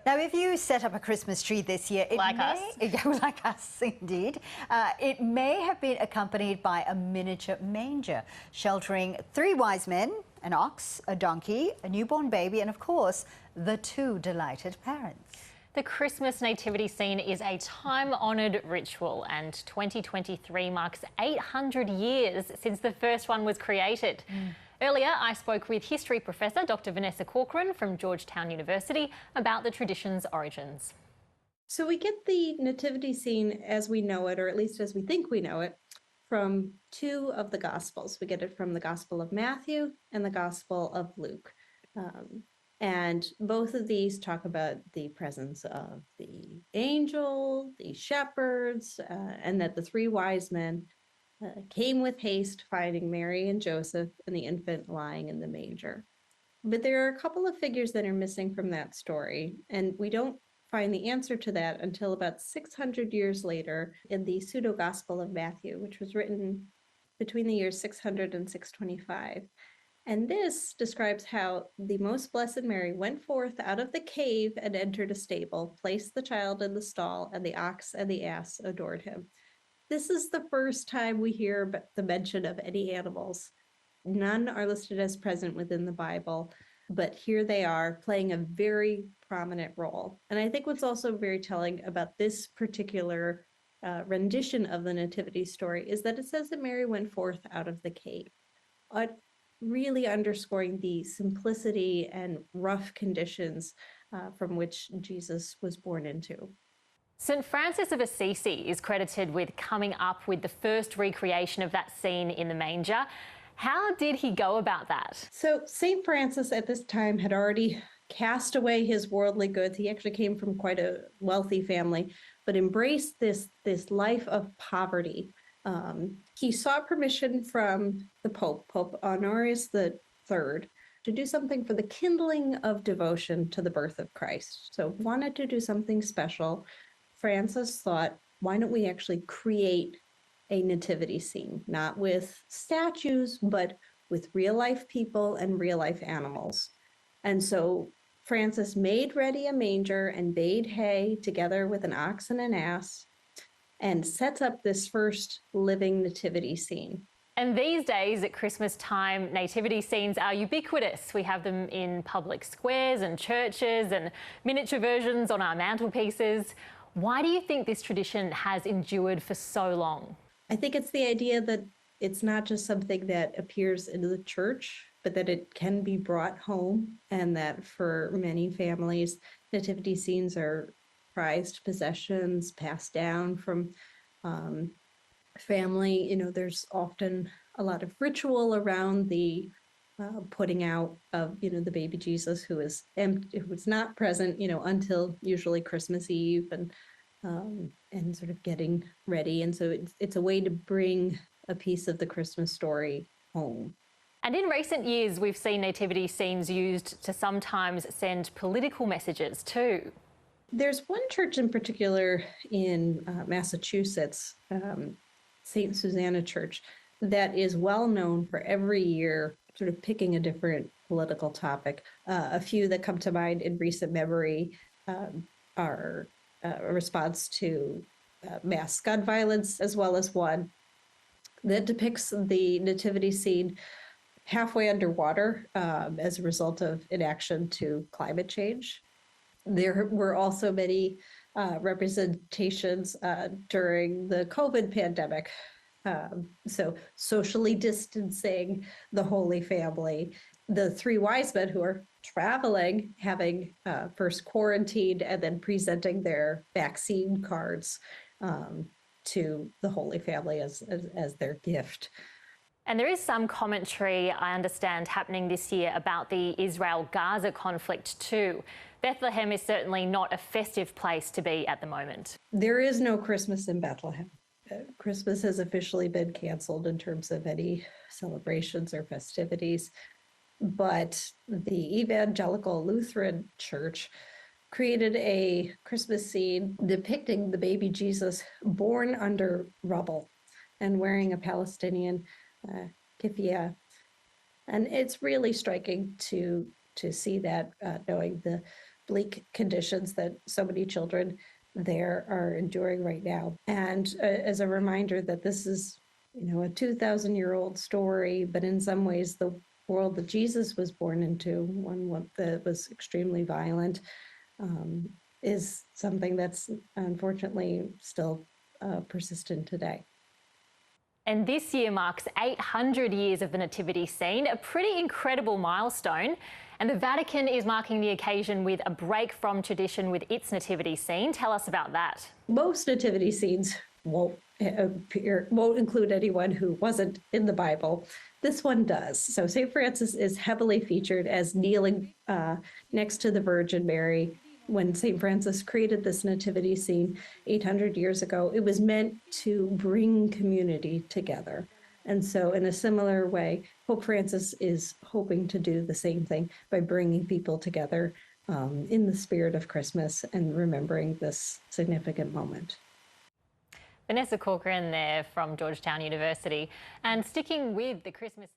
Now, if you set up a Christmas tree this year, like us indeed, it may have been accompanied by a miniature manger, sheltering 3 wise men, an ox, a donkey, a newborn baby, and of course, the 2 delighted parents. The Christmas nativity scene is a time-honoured ritual, and 2023 marks 800 years since the first one was created. Earlier, I spoke with history professor Dr. Vanessa Corcoran from Georgetown University about the tradition's origins. So we get the nativity scene as we know it, or at least as we think we know it, from 2 of the Gospels. We get it from the Gospel of Matthew and the Gospel of Luke. And both of these talk about the presence of the angel, the shepherds, and that the 3 wise men came with haste, finding Mary and Joseph and the infant lying in the manger. But there are a couple of figures that are missing from that story, and we don't find the answer to that until about 600 years later in the Pseudo-Gospel of Matthew, which was written between the years 600 and 625. And this describes how the Most Blessed Mary went forth out of the cave and entered a stable, placed the child in the stall, and the ox and the ass adored him. This is the first time we hear the mention of any animals. None are listed as present within the Bible, but here they are playing a very prominent role. And I think what's also very telling about this particular rendition of the nativity story is that it says that Mary went forth out of the cave, really underscoring the simplicity and rough conditions from which Jesus was born into. St. Francis of Assisi is credited with coming up with the first recreation of that scene in the manger. How did he go about that? So St. Francis at this time had already cast away his worldly goods. He actually came from quite a wealthy family, but embraced this life of poverty. He sought permission from the Pope Honorius III, to do something for the kindling of devotion to the birth of Christ. So wanted to do something special. Francis thought, why don't we actually create a nativity scene, not with statues, but with real life people and real life animals. And so Francis made ready a manger and bade hay together with an ox and an ass, and sets up this first living nativity scene. And these days at Christmas time, nativity scenes are ubiquitous. We have them in public squares and churches and miniature versions on our mantelpieces. Why do you think this tradition has endured for so long? I think it's the idea that it's not just something that appears in the church, but that it can be brought home, and that for many families, nativity scenes are prized possessions passed down from family. You know, there's often a lot of ritual around the putting out of, the baby Jesus who is not present, until usually Christmas Eve, and sort of getting ready. And so it's a way to bring a piece of the Christmas story home. And in recent years, we've seen nativity scenes used to sometimes send political messages too. There's one church in particular in Massachusetts, St. Susanna Church, that is well known for every year sort of picking a different political topic. A few that come to mind in recent memory are a response to mass gun violence, as well as one that depicts the nativity scene halfway underwater as a result of inaction to climate change. There were also many representations during the COVID pandemic. So socially distancing the Holy Family, the 3 wise men who are traveling, having first quarantined and then presenting their vaccine cards to the Holy Family as their gift. And there is some commentary, I understand, happening this year about the Israel-Gaza conflict too. Bethlehem is certainly not a festive place to be at the moment. There is no Christmas in Bethlehem. Christmas has officially been canceled in terms of any celebrations or festivities. But the Evangelical Lutheran Church created a Christmas scene depicting the baby Jesus born under rubble and wearing a Palestinian kippah. And it's really striking to see that, knowing the bleak conditions that so many children there are enduring right now. And as a reminder that this is, a 2,000-year-old story, but in some ways the world that Jesus was born into, one that was extremely violent, is something that's unfortunately still persistent today. And this year marks 800 years of the nativity scene, a pretty incredible milestone. And the Vatican is marking the occasion with a break from tradition with its nativity scene. Tell us about that. Most nativity scenes won't include anyone who wasn't in the Bible. This one does. So St. Francis is heavily featured as kneeling next to the Virgin Mary. When St. Francis created this nativity scene 800 years ago, it was meant to bring community together. And so in a similar way, Pope Francis is hoping to do the same thing by bringing people together in the spirit of Christmas and remembering this significant moment. Vanessa Corcoran there from Georgetown University. And sticking with the Christmas